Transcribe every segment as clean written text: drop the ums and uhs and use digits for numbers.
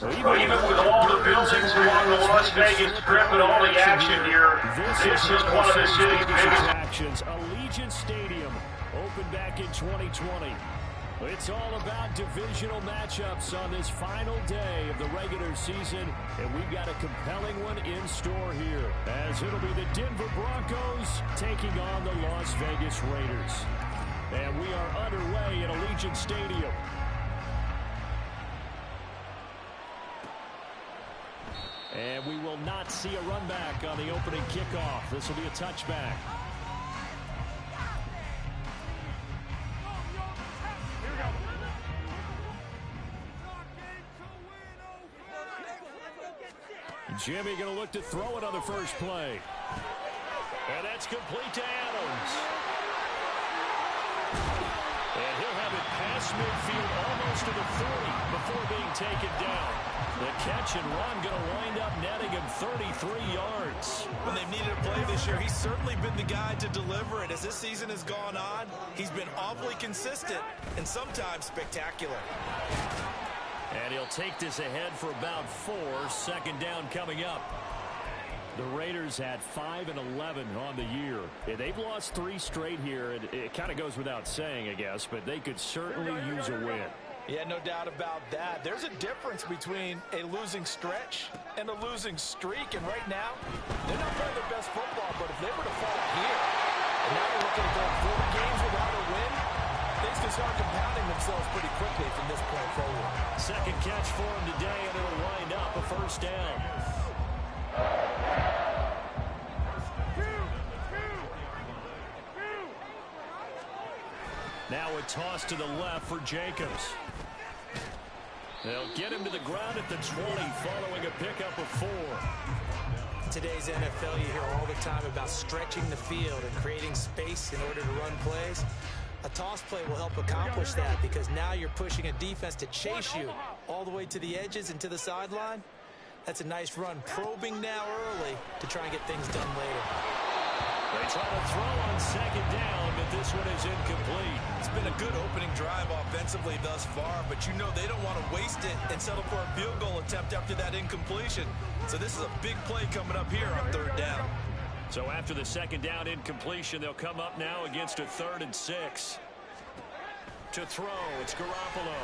Even with all the buildings along the Las Vegas Strip and all the action here, this is one of the city's biggest attractions. Allegiant Stadium opened back in 2020. It's all about divisional matchups on this final day of the regular season, and we've got a compelling one in store here, as it'll be the Denver Broncos taking on the Las Vegas Raiders. And we are underway at Allegiant Stadium. And we will not see a run back on the opening kickoff. This will be a touchback. Jimmy going to look to throw it on the first play. And that's complete to Adams. And he'll have it past midfield almost to the 40 before being taken down. The catch and run going to wind up netting him 33 yards. When they've needed a play this year, he's certainly been the guy to deliver it. As this season has gone on, he's been awfully consistent and sometimes spectacular. And he'll take this ahead for about 4. Second down coming up. The Raiders had 5-11 on the year. And they've lost 3 straight here. It kind of goes without saying, I guess, but they could certainly use a win. Yeah, no doubt about that. There's a difference between a losing stretch and a losing streak. And right now, they're not playing their best football. But if they were to fall here, and now you're looking at going 4 games without a win, things can start compounding themselves pretty quickly from this point forward. Second catch for him today, and it'll wind up a first down. Now a toss to the left for Jacobs. They'll get him to the ground at the 20 following a pickup of 4. Today's NFL, you hear all the time about stretching the field and creating space in order to run plays. A toss play will help accomplish that because now you're pushing a defense to chase you all the way to the edges and to the sideline. That's a nice run, probing now early to try and get things done later. They try to throw on second down, but this one is incomplete. It's been a good opening drive offensively thus far, but you know they don't want to waste it and settle for a field goal attempt after that incompletion. So this is a big play coming up here on 3rd down. So after the second down incompletion, they'll come up now against a 3rd and 6. To throw, it's Garoppolo.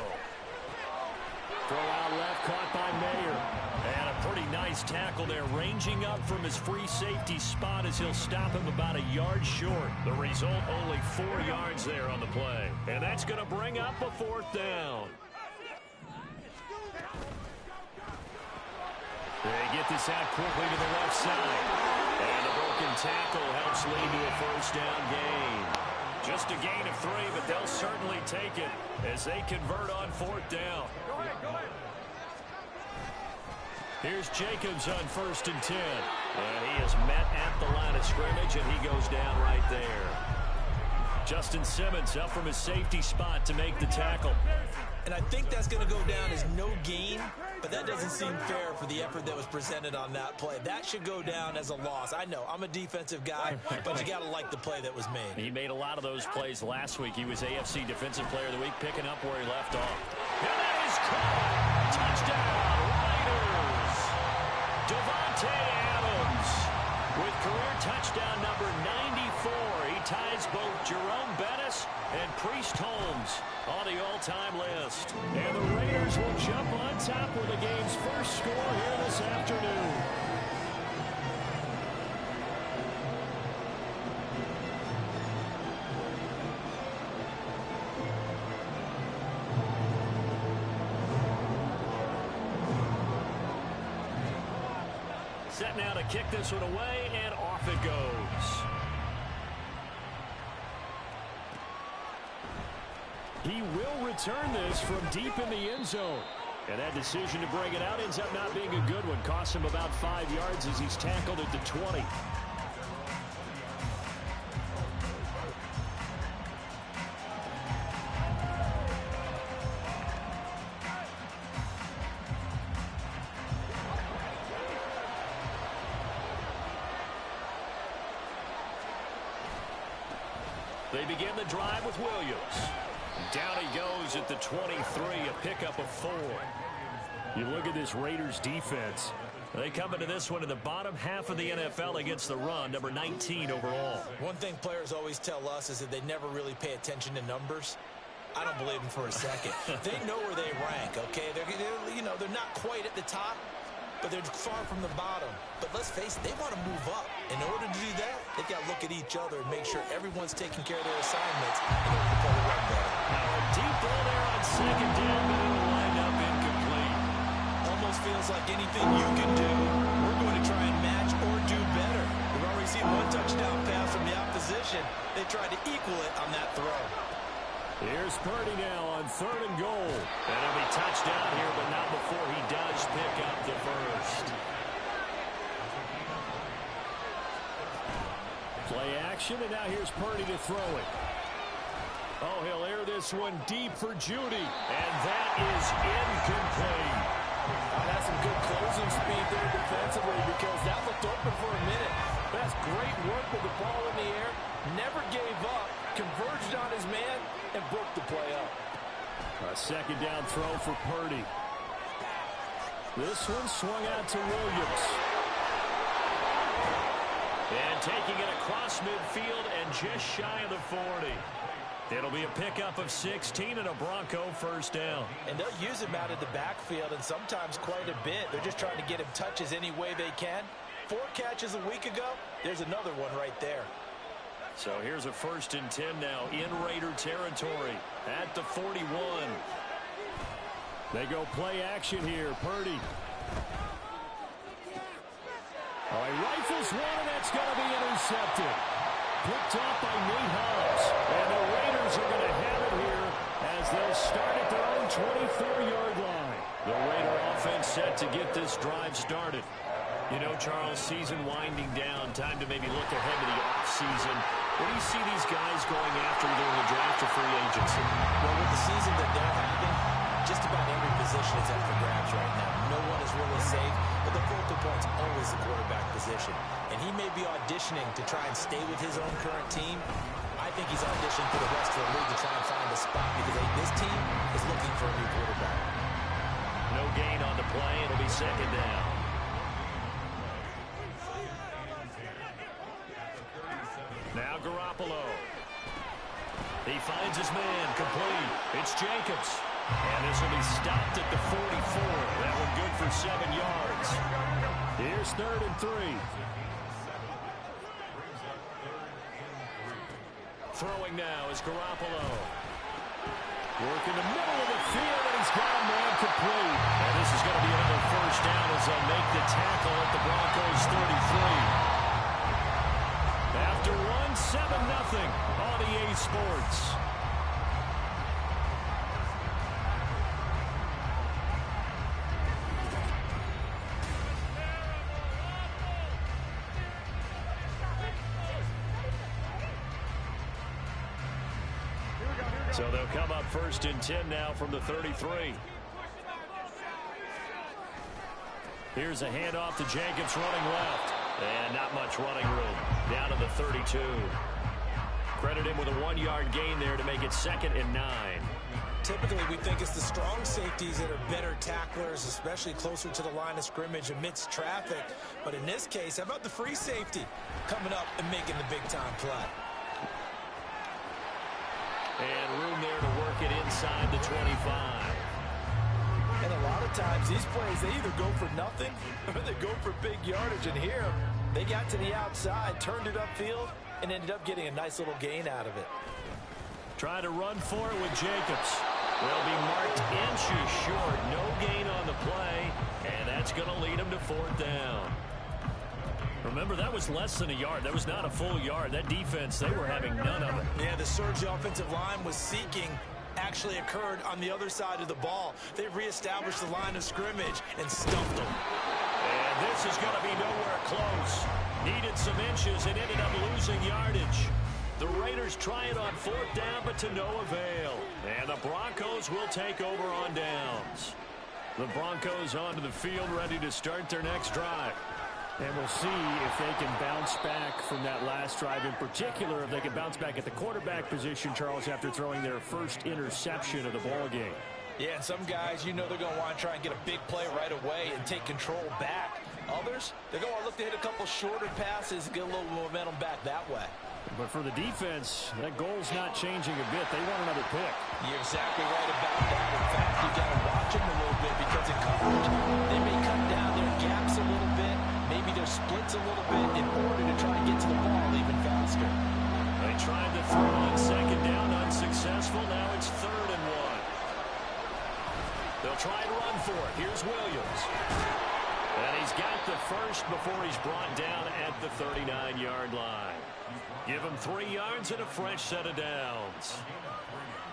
Throw out left, caught by Mayer. And a pretty nice tackle there, ranging up from his free safety spot as he'll stop him about a yard short. The result, only 4 yards there on the play. And that's going to bring up a 4th down. They get this out quickly to the left side. And the broken tackle helps lead to a first down gain. Just a gain of 3, but they'll certainly take it as they convert on 4th down. Here's Jacobs on 1st and 10. And he is met at the line of scrimmage, and he goes down right there. Justin Simmons up from his safety spot to make the tackle. And I think that's going to go down as no gain, but that doesn't seem fair for the effort that was presented on that play. That should go down as a loss. I know, I'm a defensive guy, but you got to like the play that was made. He made a lot of those plays last week. He was AFC Defensive Player of the Week, picking up where he left off. And that is caught. Touchdown, Raiders. Davante Adams with career touchdown number 94. He ties both Jerome Bettis and Priest Holmes on the all-time list. And the Raiders will jump on top with the game's first score here this afternoon. Set now to kick this one away, and off it goes. He will return this from deep in the end zone. And that decision to bring it out ends up not being a good one. Costs him about 5 yards as he's tackled at the 20. They begin the drive with Williams. Down he goes at the 23, a pickup of 4. You look at this Raiders defense. They come into this one in the bottom half of the NFL against the run, number 19 overall. One thing players always tell us is that they never really pay attention to numbers. I don't believe them for a second. They know where they rank, okay? They're not quite at the top, but they're far from the bottom. But let's face it, they want to move up. In order to do that, they've got to look at each other and make sure everyone's taking care of their assignments in order to play the run better. Now a deep ball there on second down, but it'll wind up incomplete. Almost feels like anything you can do, we're going to try and match or do better. We've already seen one touchdown pass from the opposition. They tried to equal it on that throw. Here's Purdy now on 3rd and goal. And it'll be touchdown here, but not before he does pick up the first. Play action, and now here's Purdy to throw it. Oh, he'll air this one deep for Judy. And that is incomplete. That's some good closing speed there defensively because that looked open for a minute. But that's great work with the ball in the air. Never gave up, converged on his man, and broke the play up. A second down throw for Purdy. This one swung out to Williams. And taking it across midfield and just shy of the 40. It'll be a pickup of 16 and a Bronco first down. And they'll use him out of the backfield, and sometimes quite a bit. They're just trying to get him touches any way they can. 4 catches a week ago, there's another one right there. So here's a 1st and 10 now in Raider territory at the 41. They go play action here. Purdy. All right, rifles one, and that's going to be intercepted. Picked off by Nate Hobbs. And the Raiders are going to have it here as they'll start at their own 24-yard line. The Raider offense set to get this drive started. You know, Charles, season winding down, time to maybe look ahead to the offseason. What do you see these guys going after during the draft or free agency? Well, with the season that they're having, just about every position is up for grabs right now. No one is really safe, but the focal point's always the quarterback position. And he may be auditioning to try and stay with his own current team. I think he's auditioning for the rest of the league to try and find a spot because this team is looking for a new quarterback. No gain on the play. It'll be second down. Now Garoppolo. He finds his man, complete. It's Jacobs. And this will be stopped at the 44. That one good for 7 yards. Here's 3rd and 3. Throwing now is Garoppolo. Work in the middle of the field, and he's got a man complete. And this is going to be another first down as they'll make the tackle at the Broncos 33. After 1-7-0 on EA Sports. So they'll come up 1st and 10 now from the 33. Here's a handoff to Jacobs running left. And not much running room. Down to the 32. Credit him with a 1-yard gain there to make it 2nd and 9. Typically, we think it's the strong safeties that are better tacklers, especially closer to the line of scrimmage amidst traffic. But in this case, how about the free safety coming up and making the big-time play? And room there to work it inside the 25. And a lot of times, these plays, they either go for nothing or they go for big yardage. And here, they got to the outside, turned it upfield, and ended up getting a nice little gain out of it. Try to run for it with Jacobs. They'll be marked inches short. No gain on the play, and that's going to lead them to 4th down. Remember, that was less than a yard. That was not a full yard. That defense, they were having none of it. Yeah, the surge the offensive line was seeking actually occurred on the other side of the ball. They reestablished the line of scrimmage and stuffed them. And this is going to be nowhere close. Needed some inches and ended up losing yardage. The Raiders try it on 4th down, but to no avail. And the Broncos will take over on downs. The Broncos onto the field, ready to start their next drive. And we'll see if they can bounce back from that last drive. In particular, if they can bounce back at the quarterback position, Charles, after throwing their first interception of the ball game. Yeah, and some guys, you know they're going to want to try and get a big play right away and take control back. Others, they're going to look to hit a couple shorter passes and get a little momentum back that way. But for the defense, that goal's not changing a bit. They want another pick. You're exactly right about that. In fact, you got to watch them a little bit because in coverage, they may cut down their gaps a little bit, maybe their splits a little bit in order to try and get to the ball even faster. They tried to throw on second down, unsuccessful. Now it's 3rd and 1. They'll try and run for it. Here's Williams. And he's got the first before he's brought down at the 39-yard line. Give him 3 yards and a fresh set of downs.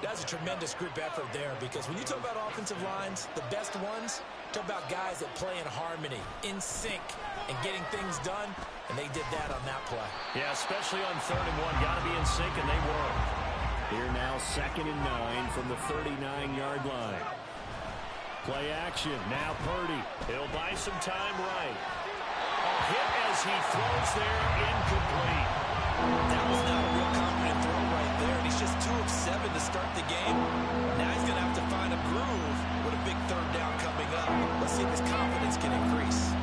That's a tremendous group effort there, because when you talk about offensive lines, the best ones, talk about guys that play in harmony, in sync, and getting things done, and they did that on that play. Yeah, especially on 3rd and 1. Got to be in sync, and they were. Here now 2nd and 9 from the 39-yard line. Play action. Now Purdy. He'll buy some time right. A hit as he throws there, incomplete. That was not a real confident throw right there, and he's just 2 of 7 to start the game. Now he's going to have to find a groove with a big 3rd down coming up. Let's see if his confidence can increase.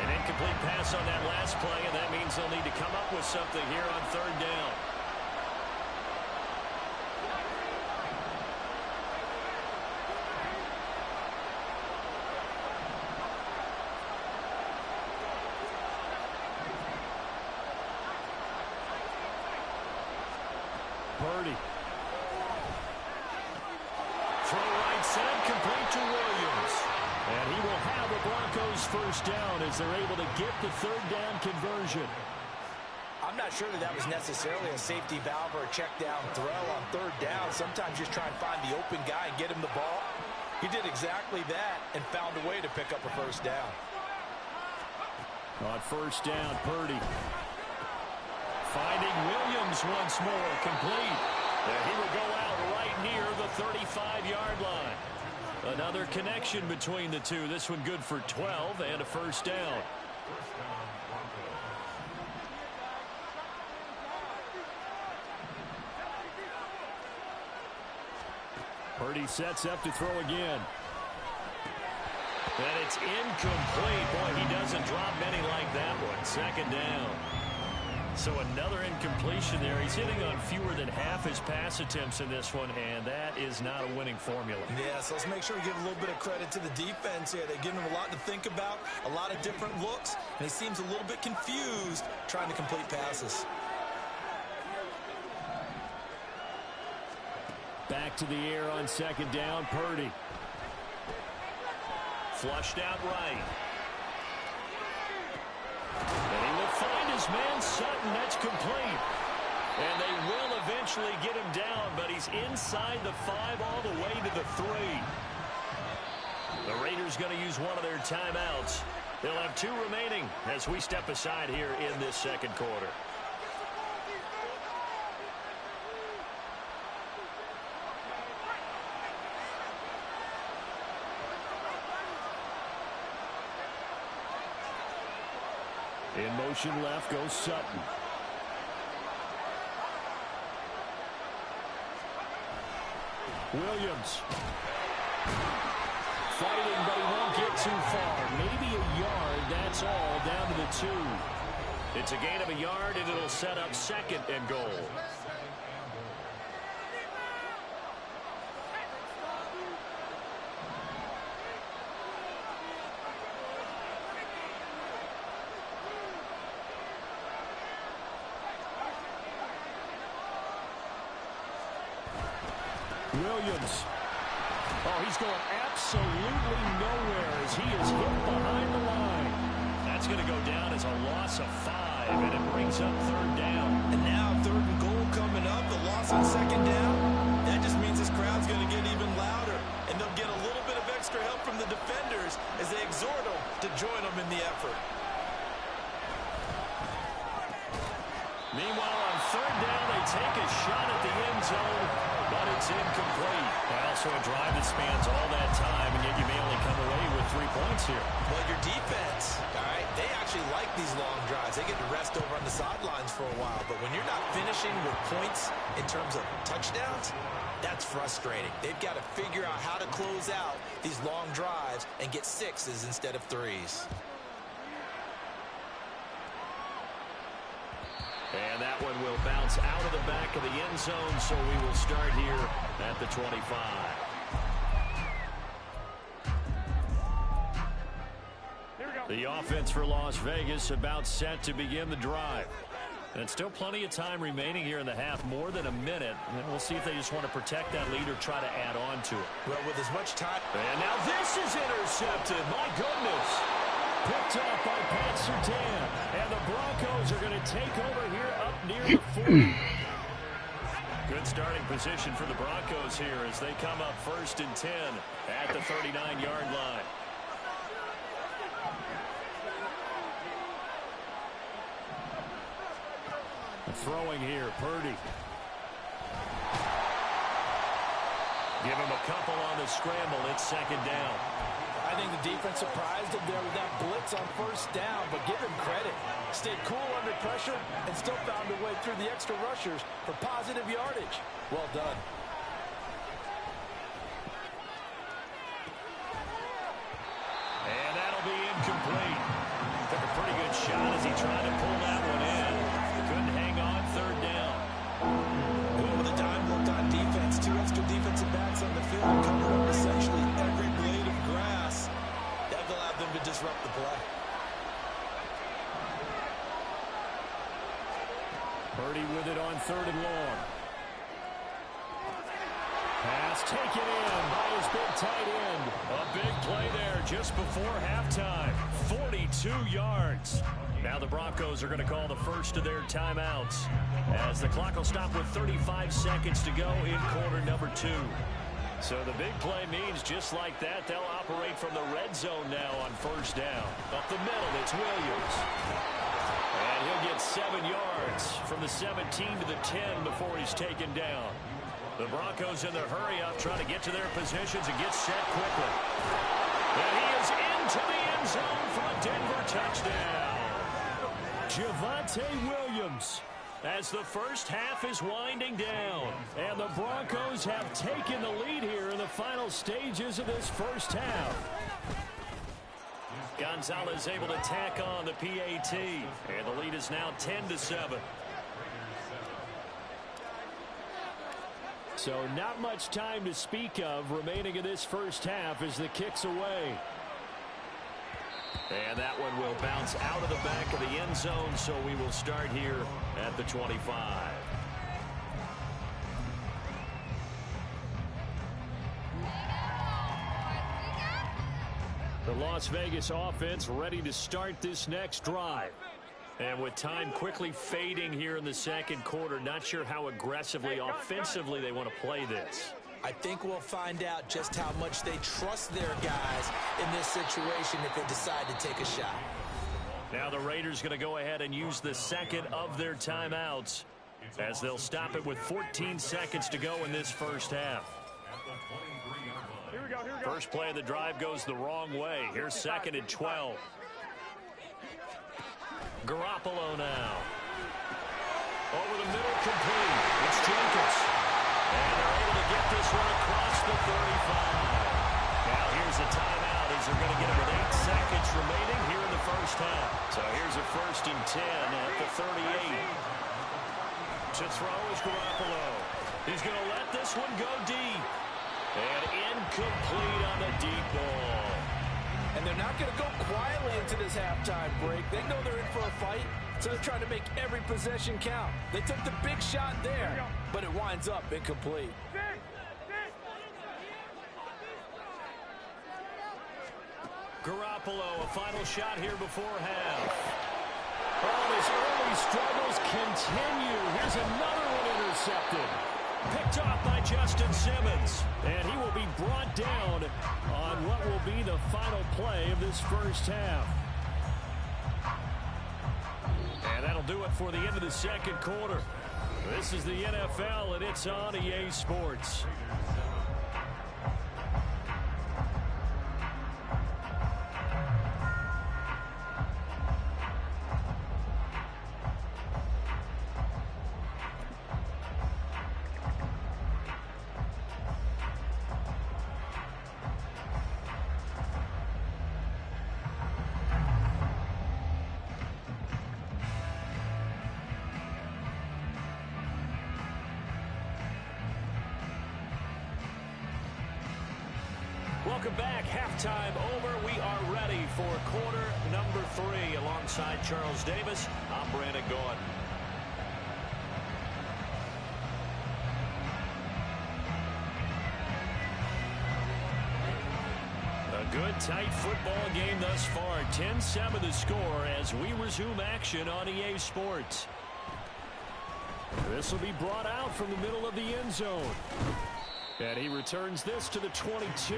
An incomplete pass on that last play, and that means they'll need to come up with something here on 3rd down. Purdy. Throw right side, complete to Williams. And he will have a Broncos first down as they're able to get the 3rd down conversion. I'm not sure that was necessarily a safety valve or a check down throw on 3rd down. Sometimes just try and find the open guy and get him the ball. He did exactly that and found a way to pick up a first down. On 1st down, Purdy. Finding Williams once more, complete. And he will go out right near the 35-yard line. Another connection between the two. This one good for 12 and a first down. Purdy sets up to throw again. And it's incomplete. Boy, he doesn't drop many like that one. 2nd down. So another incompletion there. He's hitting on fewer than half his pass attempts in this one, and that is not a winning formula. Yeah, so let's make sure we give a little bit of credit to the defense here. They're giving him a lot to think about, a lot of different looks, and he seems a little bit confused trying to complete passes. Back to the air on 2nd down, Purdy. Flushed out right. And he will find his man Sutton. That's complete. And they will eventually get him down, but he's inside the 5 all the way to the 3. The Raiders going to use one of their timeouts. They'll have 2 remaining as we step aside here in this 2nd quarter. In motion left goes Sutton. Williams. Fighting, but he won't get too far. Maybe a yard, that's all, down to the 2. It's a gain of a yard, and it'll set up 2nd and goal. Williams. Oh, he's going absolutely nowhere as he is hit behind the line. That's going to go down as a loss of 5, and it brings up 3rd down. And now 3rd and goal coming up, the loss on 2nd down. That just means this crowd's going to get even louder, and they'll get a little bit of extra help from the defenders as they exhort them to join them in the effort. Meanwhile, on 3rd down, they take a shot at the end zone. but it's incomplete. Also a drive that spans all that time, and yet you may only come away with 3 points here. Well, your defense, all right, they actually like these long drives. They get to rest over on the sidelines for a while, but when you're not finishing with points in terms of touchdowns, that's frustrating. They've got to figure out how to close out these long drives and get 6s instead of 3s. And that one will bounce out of the back of the end zone, so we will start here at the 25. The offense for Las Vegas about set to begin the drive. And still plenty of time remaining here in the half, more than a minute. And we'll see if they just want to protect that lead or try to add on to it. Well, with as much time. And now this is intercepted. My goodness. Picked off by Pat Surtain. And the Broncos are going to take over here up near the 40. Good starting position for the Broncos here as they come up 1st and 10 at the 39-yard line. Throwing here, Purdy. Give him a couple on the scramble. It's 2nd down. I think the defense surprised him there with that blitz on 1st down, but give him credit. Stayed cool under pressure and still found a way through the extra rushers for positive yardage. Well done. And that'll be incomplete. Took a pretty good shot as he tried to pull that one in. Couldn't hang on 3rd down. Good with a dime looked on defense. 2 extra defensive backs on the field and covered up essentially every blade of grass. That allowed them to disrupt the play. Purdy with it on 3rd and long. Pass taken in by his big tight end. A big play there just before halftime. 42 yards. Now the Broncos are going to call the first of their timeouts as the clock will stop with 35 seconds to go in quarter number 2. So the big play means just like that, they'll operate from the red zone now on 1st down. Up the middle, it's Williams. And he'll get 7 yards from the 17 to the 10 before he's taken down. The Broncos in their hurry-up trying to get to their positions and get set quickly. And he is into the end zone for a Denver touchdown. Javonte Williams as the first half is winding down. And the Broncos have taken the lead here in the final stages of this first half. Gonzalez able to tack on the PAT. And the lead is now 10-7. So not much time to speak of remaining in this first half as the kick's away. And that one will bounce out of the back of the end zone, so we will start here at the 25. The Las Vegas offense ready to start this next drive. And with time quickly fading here in the 2nd quarter, not sure how aggressively, offensively they want to play this. I think we'll find out just how much they trust their guys in this situation if they decide to take a shot. Now the Raiders going to go ahead and use the 2nd of their timeouts as they'll stop it with 14 seconds to go in this first half. Here we go. First play of the drive goes the wrong way. Here's 2nd and 12. Garoppolo now. Over the middle, complete. It's Jenkins. And they're able to get this one across the 35. Now here's a timeout as they're going to get it with 8 seconds remaining here in the first half. So here's a 1st and 10 at the 38. To throw is Garoppolo. He's going to let this one go deep. And incomplete on the deep ball. And they're not going to go quietly into this halftime break. They know they're in for a fight, so they're trying to make every possession count. They took the big shot there, but it winds up incomplete. Garoppolo, a final shot here before half. Oh, his early struggles continue. Here's another one intercepted. Picked off by Justin Simmons. And he will be brought down on what will be the final play of this first half. And that'll do it for the end of the 2nd quarter. This is the NFL, and it's on EA Sports. Welcome back. Halftime over. We are ready for quarter number 3. Alongside Charles Davis, I'm Brandon Gaudin. A good, tight football game thus far. 10-7 the score as we resume action on EA Sports. This will be brought out from the middle of the end zone. And he returns this to the 22.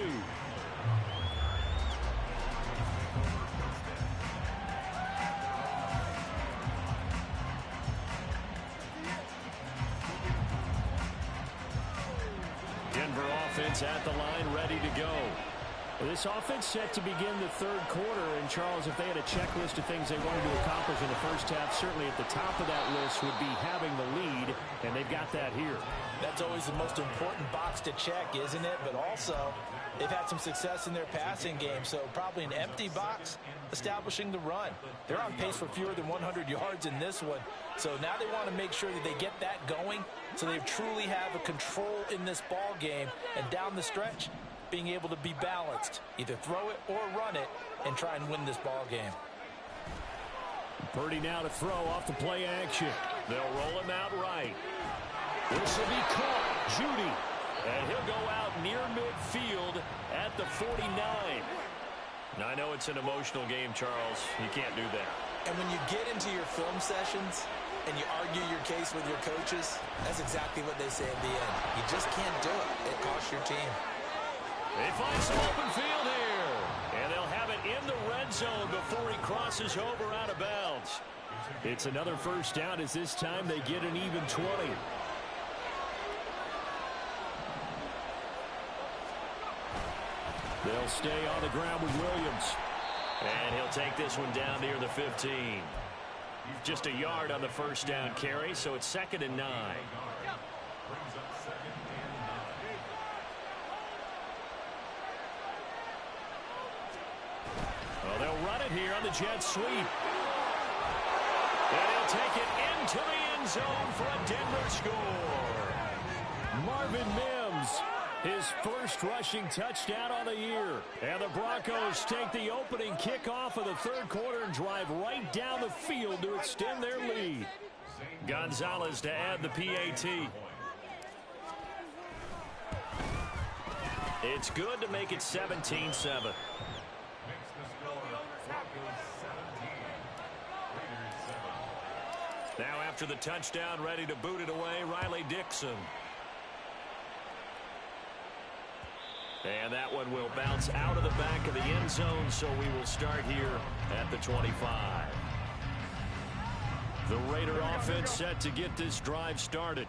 Denver offense at the line, ready to go. This offense set to begin the third quarter. And, Charles, if they had a checklist of things they wanted to accomplish in the first half, certainly at the top of that list would be having the lead, and they've got that here. That's always the most important box to check, isn't it? But also, they've had some success in their passing game, so probably an empty box establishing the run. They're on pace for fewer than 100 yards in this one, so now they want to make sure that they get that going so they truly have a control in this ball game, and down the stretch, being able to be balanced, either throw it or run it, and try and win this ball game. Purdy now to throw off the play action. They'll roll him out right. This will be caught. Judy. And he'll go out near midfield at the 49. Now, I know it's an emotional game, Charles. You can't do that. And when you get into your film sessions and you argue your case with your coaches, that's exactly what they say at the end. You just can't do it. It costs your team. They find some open field here. And they'll have it in the red zone before he crosses over out of bounds. It's another first down as this time they get an even 20. They'll stay on the ground with Williams. And he'll take this one down near the 15. Just a yard on the first down carry, so it's 2nd and 9. Well, they'll run it here on the jet sweep. And he'll take it into the end zone for a Denver score. Marvin Mims, his first rushing touchdown on the year. And the Broncos take the opening kickoff of the third quarter and drive right down the field to extend their lead. Gonzalez to add the PAT. It's good to make it 17-7. Now after the touchdown, ready to boot it away, Riley Dixon. And that one will bounce out of the back of the end zone, so we will start here at the 25. The Raider offense set to get this drive started.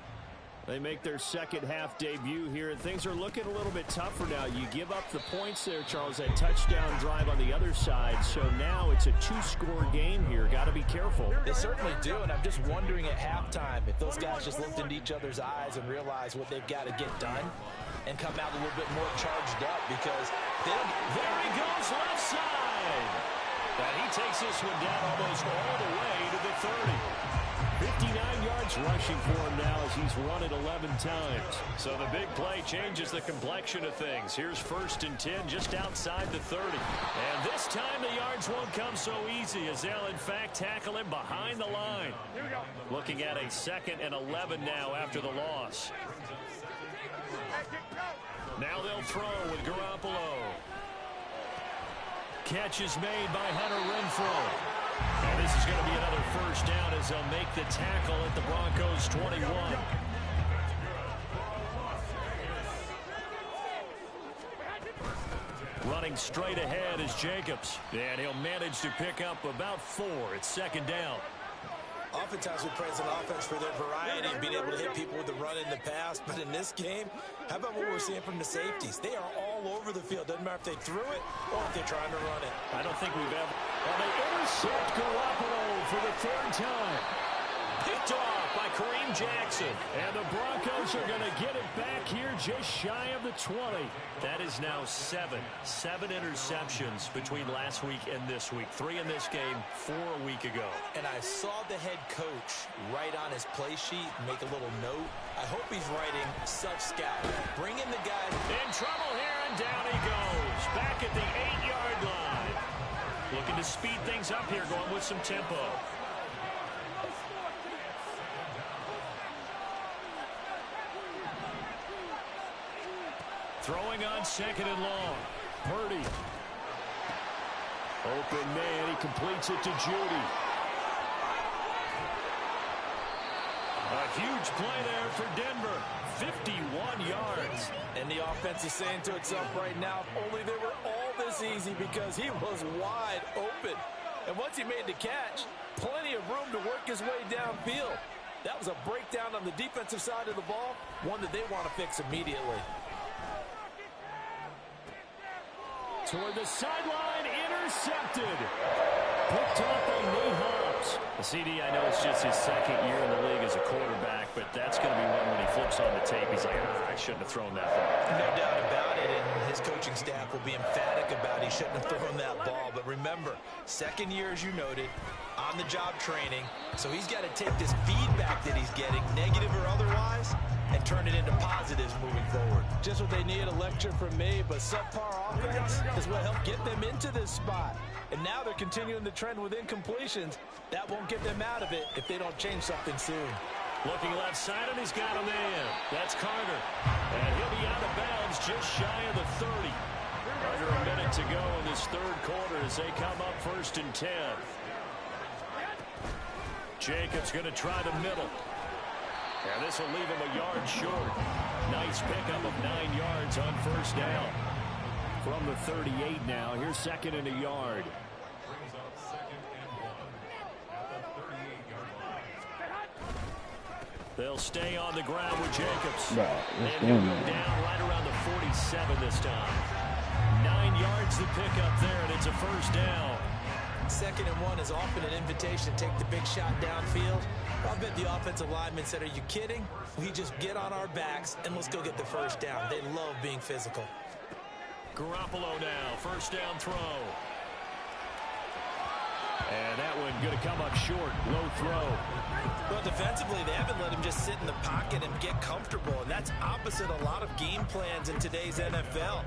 They make their second half debut here, and things are looking a little bit tougher now. You give up the points there, Charles, that touchdown drive on the other side. So now it's a 2-score game here. Got to be careful. They certainly do, and I'm just wondering at halftime if those guys just looked into each other's eyes and realized what they've got to get done and come out a little bit more charged up, because there he goes left side. And he takes this one down almost all the way to the 30. 59 yards rushing for him now as he's run it 11 times. So the big play changes the complexion of things. Here's 1st and 10 just outside the 30. And this time the yards won't come so easy as they'll in fact tackle him behind the line. Here we go. Looking at a 2nd and 11 now after the loss. Now they'll throw with Garoppolo. Catch is made by Hunter Renfrow. And this is going to be another first down as they'll make the tackle at the Broncos 21. Running straight ahead is Jacobs. And he'll manage to pick up about 4. It's 2nd down. oftentimes we praise an offense for their variety, being able to hit people with the run in the pass. But in this game, how about what we're seeing from the safeties? They are all over the field. Doesn't matter if they threw it or if they're trying to run it. I don't think we've ever... Well, they intercept Garoppolo for the third time. Picked off by Kareem Jackson. And the Broncos are going to get it back here just shy of the 20. That is now seven interceptions between last week and this week. 3 in this game, 4 a week ago. And I saw the head coach write on his play sheet, make a little note. I hope he's writing self-scout. Bring in the guy. In trouble here, and down he goes. Back at the 8-yard line. Looking to speed things up here, going with some tempo. Throwing on 2nd and long. Purdy. Open man. He completes it to Judy. A huge play there for Denver. 51 yards. And the offense is saying to itself right now, if only they were all this easy, because he was wide open. And once he made the catch, plenty of room to work his way downfield. That was a breakdown on the defensive side of the ball, one that they want to fix immediately. Toward the sideline, intercepted. Picked off by Nate Hobbs. The CD, I know it's just his 2nd year in the league as a quarterback, but that's going to be one when he flips on the tape. He's like, I shouldn't have thrown that ball. No doubt about it, and his coaching staff will be emphatic about he shouldn't have thrown that ball. But remember, 2nd year, as you noted, on-the-job training, so he's got to take this feedback that he's getting, negative or otherwise, and turn it into positives moving forward. Just what they need, a lecture from me, but subpar offense is what helped get them into this spot. And now they're continuing the trend with incompletions. That won't get them out of it if they don't change something soon. Looking left side, and he's got a man. That's Carter. And he'll be out of bounds just shy of the 30. Under a minute to go in this 3rd quarter as they come up 1st and 10. Jacobs going to try the middle. And this will leave him a yard short. Nice pickup of 9 yards on 1st down. From the 38 now. Here's 2nd and a yard. They'll stay on the ground with Jacobs. And he'll go down right around the 47 this time. 9 yards to pick up there, and it's a 1st down. 2nd and 1 is often an invitation to take the big shot downfield. I bet the offensive lineman said, are you kidding? We just get on our backs and let's go get the 1st down. They love being physical. Garoppolo now, 1st down throw. And that one going to come up short, low throw. Well, defensively, they haven't let him just sit in the pocket and get comfortable, and that's opposite a lot of game plans in today's NFL.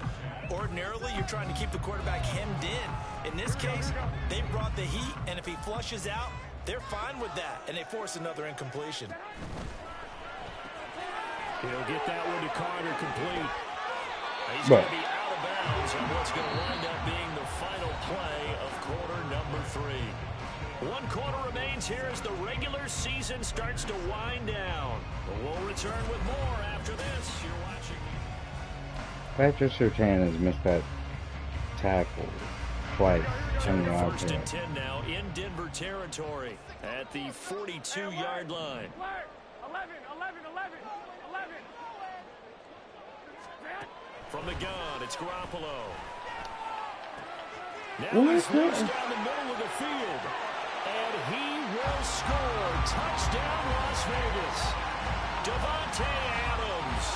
Ordinarily, you're trying to keep the quarterback hemmed in. In this case, they brought the heat, and if he flushes out, they're fine with that, and they force another incompletion. He'll get that one to Carter, complete. He's going to be out of bounds on what's going to wind up being the final play of quarter number 3. 1 quarter remains here as the regular season starts to wind down. But we'll return with more after this. You're watching. Patrick Surtain has missed that tackle twice. 1st and 10 now in Denver territory at the 42-yard line. 11. From the gun, it's Garoppolo. Now he's loose down the middle of the field. And he will score. Touchdown, Las Vegas. Davante Adams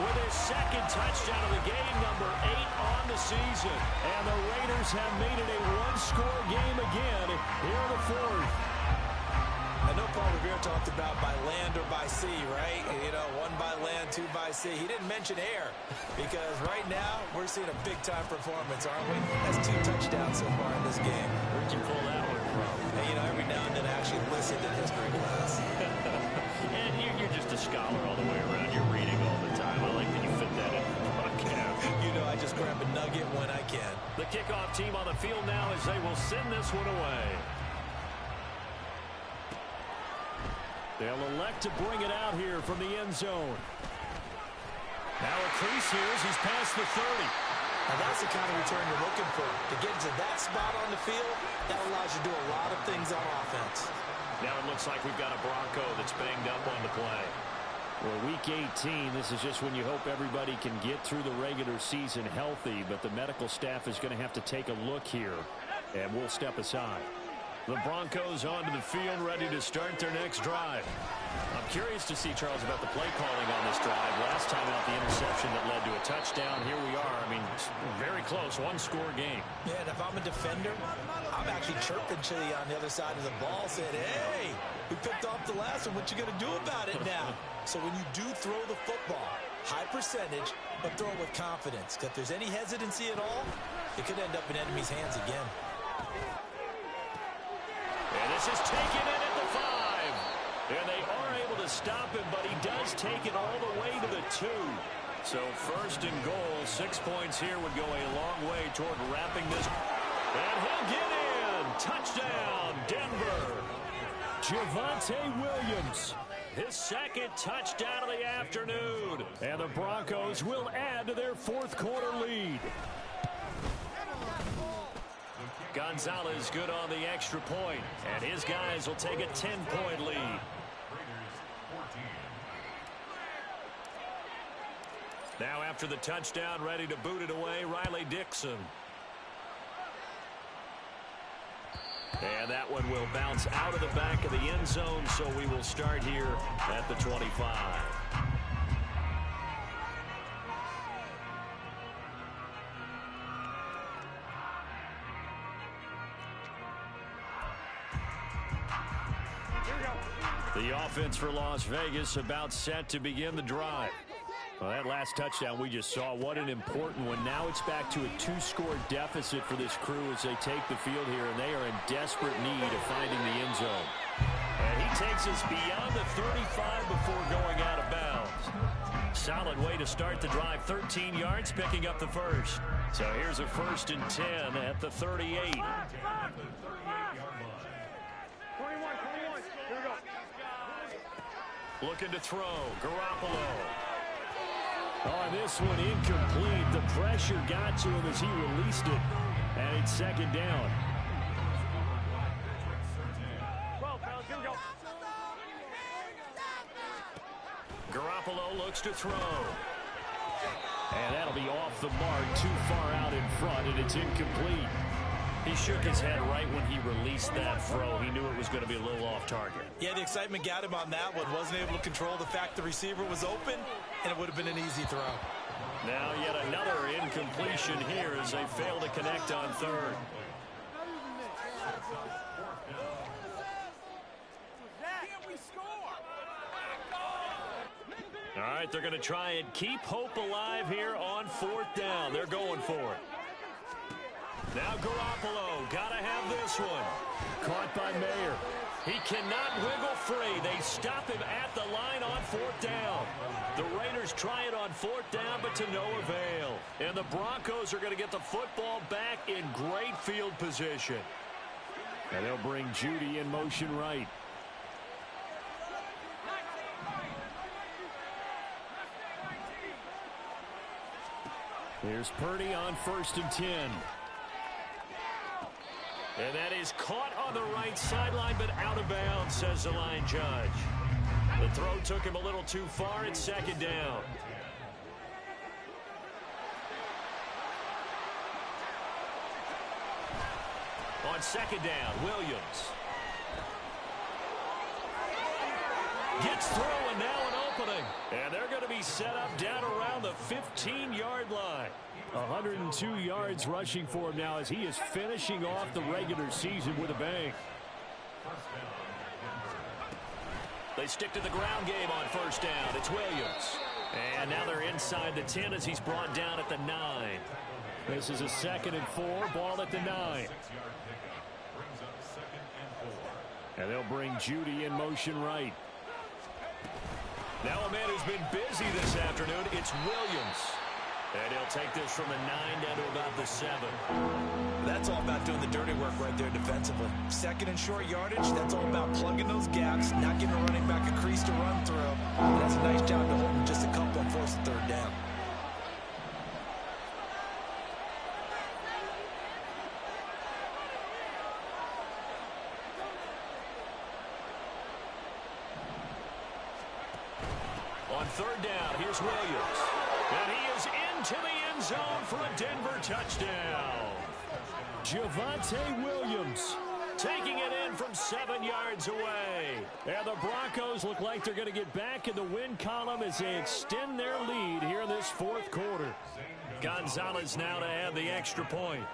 with his 2nd touchdown of the game, number 8 on the season. And the Raiders have made it a 1-score game again here in the 4th. I know Paul Revere talked about by land or by sea, right? You know, 1 by land, 2 by sea. He didn't mention air because right now we're seeing a big-time performance, aren't we? That's 2 touchdowns so far in this game. Where'd you pull that one from? And, you know, every now and then I actually listened in history class. And you're just a scholar all the way around. You're reading all the time. I like that you fit that in the broadcast. You know, I just grab a nugget when I can. The kickoff team on the field now as they will send this one away. They'll elect to bring it out here from the end zone. Now a crease here as he's past the 30. Now that's the kind of return you're looking for. To get to that spot on the field, that allows you to do a lot of things on offense. Now it looks like we've got a Bronco that's banged up on the play. Well, week 18, this is just when you hope everybody can get through the regular season healthy, but the medical staff is going to have to take a look here, and we'll step aside. The Broncos onto the field, ready to start their next drive. I'm curious to see, Charles, about the play calling on this drive. Last time out, the interception that led to a touchdown. Here we are. I mean, very close, one-score game. Yeah, and if I'm a defender, I'm actually chirping Chili on the other side of the ball, saying, hey, we picked off the last one. What you going to do about it now? So when you do throw the football, high percentage, but throw it with confidence. If there's any hesitancy at all, it could end up in enemy's hands again. And this is taken in at the 5. And they are able to stop him, but he does take it all the way to the 2. So first and goal, 6 points here would go a long way toward wrapping this. And he'll get in. Touchdown, Denver. Javonte Williams. His second touchdown of the afternoon. And the Broncos will add to their fourth quarter lead. Gonzalez good on the extra point, and his guys will take a 10-point lead. Now after the touchdown, ready to boot it away, Riley Dixon. And that one will bounce out of the back of the end zone, so we will start here at the 25. The offense for Las Vegas about set to begin the drive. Well, that last touchdown we just saw, what an important one. Now it's back to a 2-score deficit for this crew as they take the field here, and they are in desperate need of finding the end zone. And he takes us beyond the 35 before going out of bounds. Solid way to start the drive. 13 yards, picking up the first. So here's a 1st and 10 at the 38. 21, 21. Here we go. Looking to throw. Garoppolo. Oh, this one incomplete. The pressure got to him as he released it. And it's second down. Garoppolo looks to throw. And that'll be off the mark, too far out in front, and it's incomplete. He shook his head right when he released that throw. He knew it was going to be a little off target. Yeah, the excitement got him on that one. Wasn't able to control the fact the receiver was open, and it would have been an easy throw. Now yet another incompletion here as they fail to connect on third. All right, they're going to try and keep hope alive here on 4th down. They're going for it. Now Garoppolo, got to have this one. Caught by Mayer. He cannot wiggle free. They stop him at the line on 4th down. The Raiders try it on 4th down, but to no avail. And the Broncos are going to get the football back in great field position. And they'll bring Judy in motion right. Here's Purdy on 1st and 10. And that is caught on the right sideline, but out of bounds, says the line judge. The throw took him a little too far. It's 2nd down. On 2nd down, Williams. Gets through, and now an opening. And they're going to be set up down around the 15-yard line. 102 yards rushing for him now as he is finishing off the regular season with a bang. They stick to the ground game on 1st down. It's Williams. And now they're inside the 10 as he's brought down at the 9. This is a 2nd and 4, ball at the 9. And they'll bring Judy in motion right. Now a man who's been busy this afternoon, it's Williams. And he'll take this from the 9 down to about the 7. That's all about doing the dirty work right there defensively. 2nd and short yardage, that's all about plugging those gaps, not giving a running back a crease to run through. And that's a nice job to hold him just a couple on 4th and 3rd down. On third down, here's Williams. And he is into the end zone for a Denver touchdown. Javonte Williams taking it in from 7 yards away. And the Broncos look like they're going to get back in the win column as they extend their lead here in this fourth quarter. Gonzalez now to add the extra point.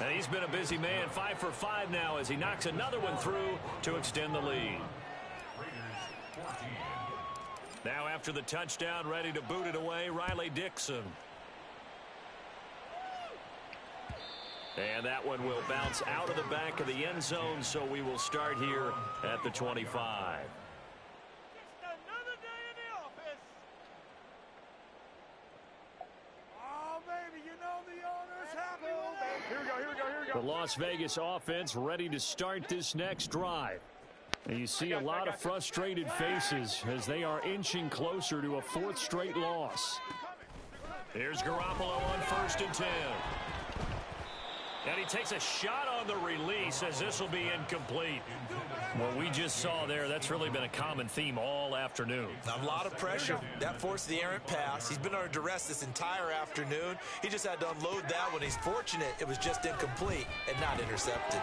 And he's been a busy man, 5 for 5 now as he knocks another one through to extend the lead. Now after the touchdown, ready to boot it away, Riley Dixon. And that one will bounce out of the back of the end zone, so we will start here at the 25. The Las Vegas offense ready to start this next drive. And you see a lot of frustrated faces as they are inching closer to a fourth straight loss. Here's Garoppolo on 1st and 10. And he takes a shot on the release as this will be incomplete. What we just saw there, that's really been a common theme all afternoon. A lot of pressure. That forced the errant pass. He's been under duress this entire afternoon. He just had to unload that one. He's fortunate it was just incomplete and not intercepted.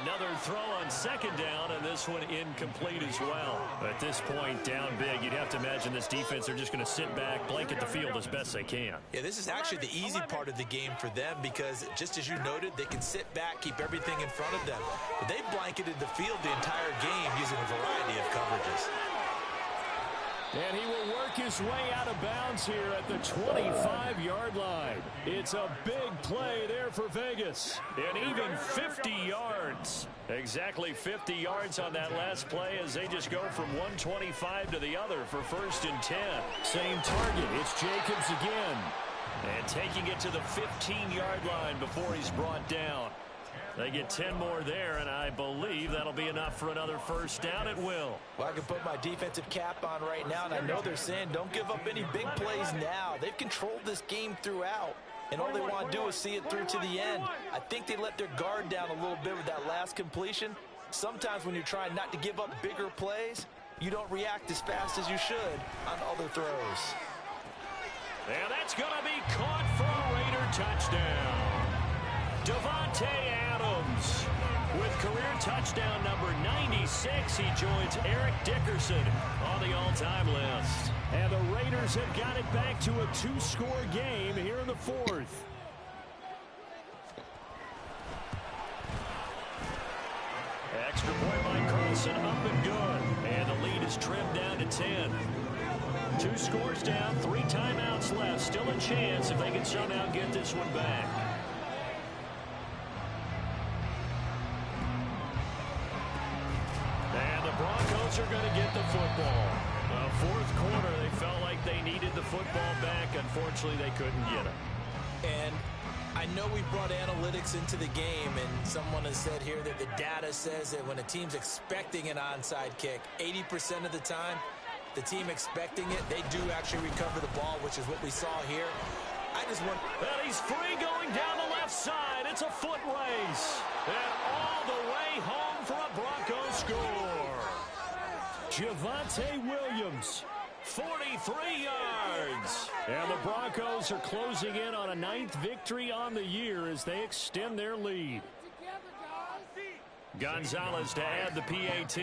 Another throw on 2nd down, and this one incomplete as well. At this point, down big, you'd have to imagine this defense, they're just going to sit back, blanket the field as best they can. Yeah, this is actually the easy part of the game for them because, just as you noted, they can sit back, keep everything in front of them. But they blanketed the field the entire game using a variety of coverages. And he will work his way out of bounds here at the 25-yard line. It's a big play there for Vegas. And even 50 yards. Exactly 50 yards on that last play as they just go from 125 to the other for 1st and 10. Same target. It's Jacobs again. And taking it to the 15-yard line before he's brought down. They get 10 more there, and I believe that'll be enough for another 1st down at will. Well, I can put my defensive cap on right now, and I know they're saying don't give up any big plays now. They've controlled this game throughout, and all they want to do is see it through to the end. I think they let their guard down a little bit with that last completion. Sometimes when you're trying not to give up bigger plays, you don't react as fast as you should on other throws. And that's going to be caught for a Raider touchdown. Davante Adams with career touchdown number 96. He joins Eric Dickerson on the all-time list. And the Raiders have got it back to a 2-score game here in the 4th. Extra point by Carlson, up and good. And the lead is trimmed down to 10. 2 scores down, 3 timeouts left. Still a chance if they can somehow get this one back. Broncos are going to get the football. Fourth quarter, they felt like they needed the football back. Unfortunately, they couldn't get it. And I know we brought analytics into the game, and someone has said here that the data says that when a team's expecting an onside kick, 80% of the time, the team expecting it, they do actually recover the ball, which is what we saw here. I just want... And he's free going down the left side. It's a foot race. And all the way home for a Broncos score. Javonte Williams, 43 yards. And the Broncos are closing in on a 9th victory on the year as they extend their lead. Gonzalez to add the PAT.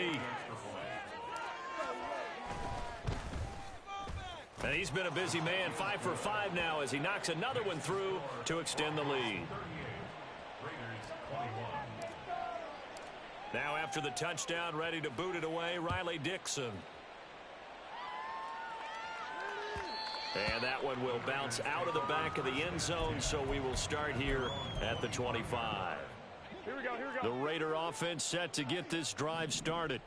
And he's been a busy man, 5 for 5 now as he knocks another one through to extend the lead. Now after the touchdown, ready to boot it away, Riley Dixon. And that one will bounce out of the back of the end zone, so we will start here at the 25. Here we go. The Raider offense set to get this drive started.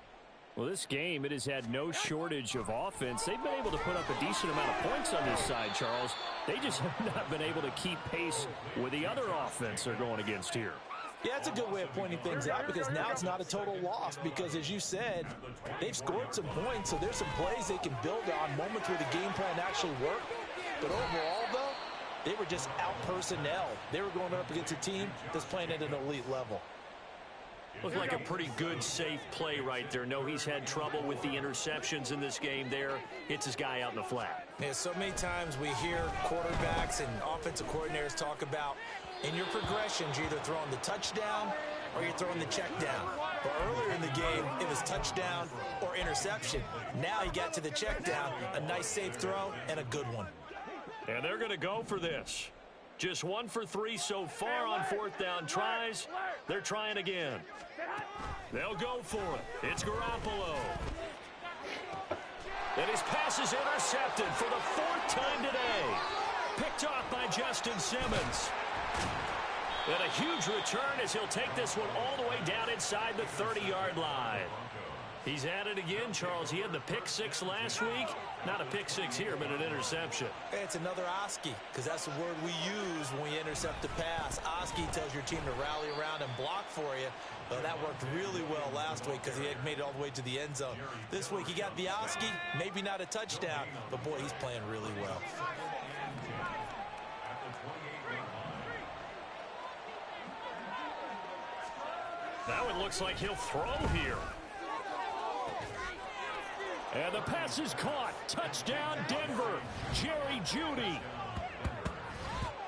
Well, this game, it has had no shortage of offense. They've been able to put up a decent amount of points on this side, Charles. They just have not been able to keep pace with the other offense they're going against here. Yeah, that's a good way of pointing things out because now it's not a total loss because, as you said, they've scored some points, so there's some plays they can build on, moments where the game plan actually worked. But overall, though, they were just out personnel. They were going up against a team that's playing at an elite level. Looked like a pretty good, safe play right there. No, he's had trouble with the interceptions in this game there. Hits his guy out in the flat. Yeah, so many times we hear quarterbacks and offensive coordinators talk about in your progressions, you're either throwing the touchdown or you're throwing the check down. But earlier in the game, it was touchdown or interception. Now he got to the check down, a nice safe throw, and a good one. And they're going to go for this. Just 1 for 3 so far on fourth down tries. They're trying again. They'll go for it. It's Garoppolo. And his pass is intercepted for the 4th time today. Picked off by Justin Simmons. And a huge return as he'll take this one all the way down inside the 30-yard line. He's at it again, Charles. He had the pick 6 last week. Not a pick 6 here, but an interception. It's another Oski, because that's the word we use when we intercept the pass. Oski tells your team to rally around and block for you. Well, that worked really well last week because he had made it all the way to the end zone. This week he got the Oski, maybe not a touchdown, but boy, he's playing really well. Now it looks like he'll throw here. And the pass is caught. Touchdown, Denver. Jerry Jeudy.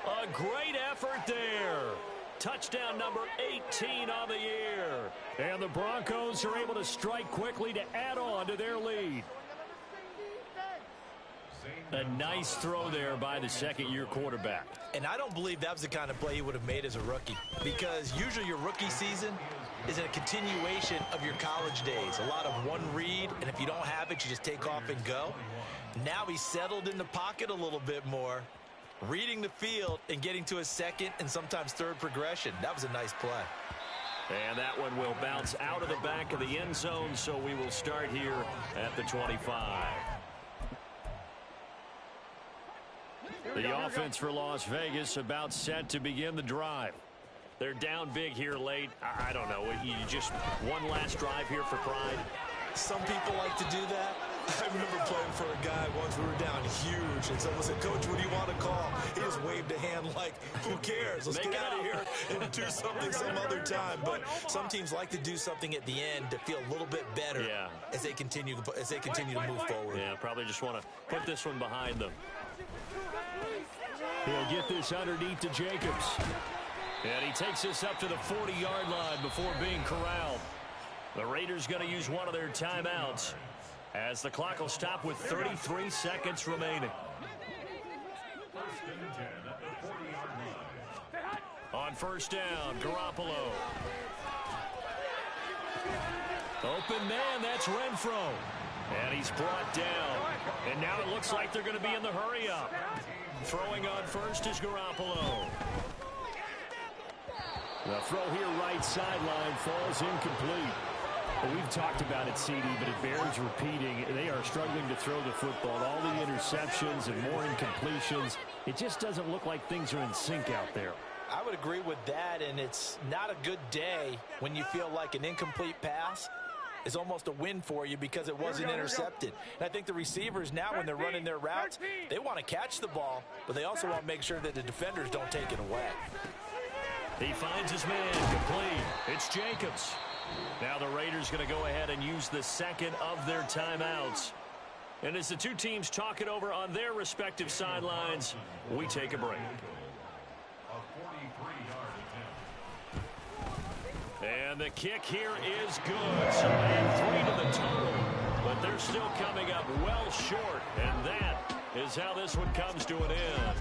A great effort there. Touchdown number 18 on the year. And the Broncos are able to strike quickly to add on to their lead. A nice throw there by the second-year quarterback. And I don't believe that was the kind of play he would have made as a rookie, because usually your rookie season is a continuation of your college days. A lot of one read, and if you don't have it, you just take off and go. Now he's settled in the pocket a little bit more, reading the field and getting to a second and sometimes third progression. That was a nice play. And that one will bounce out of the back of the end zone, so we will start here at the 25. The offense for Las Vegas about set to begin the drive. They're down big here late. I don't know. You just one last drive here for pride. Some people like to do that. I remember playing for a guy once. We were down huge, and someone said, "Coach, what do you want to call?" He just waved a hand like, "Who cares? Let's get out of here and do something some other time." But some teams like to do something at the end to feel a little bit better as they continue to move forward. Yeah, probably just want to put this one behind them. He'll get this underneath to Jacobs. And he takes this up to the 40-yard line before being corralled. The Raiders going to use one of their timeouts as the clock will stop with 33 seconds remaining. On first down, Garoppolo. Open man, that's Renfro. And he's brought down. And now it looks like they're going to be in the hurry-up. Throwing on first is Garoppolo. The throw here right sideline falls incomplete. Well, we've talked about it, CD, but it bears repeating. They are struggling to throw the football. All the interceptions and more incompletions. It just doesn't look like things are in sync out there. I would agree with that, and it's not a good day when you feel like an incomplete pass is almost a win for you because it wasn't intercepted. And I think the receivers now, when they're running their routes, they want to catch the ball, but they also want to make sure that the defenders don't take it away. He finds his man complete. It's Jacobs. Now the Raiders going to go ahead and use the second of their timeouts. And as the two teams talk it over on their respective sidelines, we take a break. And the kick here is good. So add 3 to the total. But they're still coming up well short. And that is how this one comes to an end.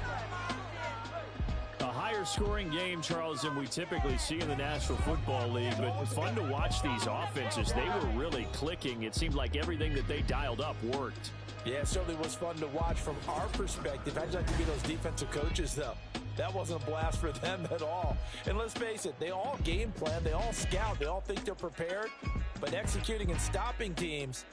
A higher scoring game, Charles, than we typically see in the National Football League, but fun to watch these offenses. They were really clicking. It seemed like everything that they dialed up worked. Yeah, it certainly was fun to watch from our perspective. I'd like to be those defensive coaches, though. That wasn't a blast for them at all. And let's face it, they all game plan, they all scout, they all think they're prepared. But executing and stopping teams,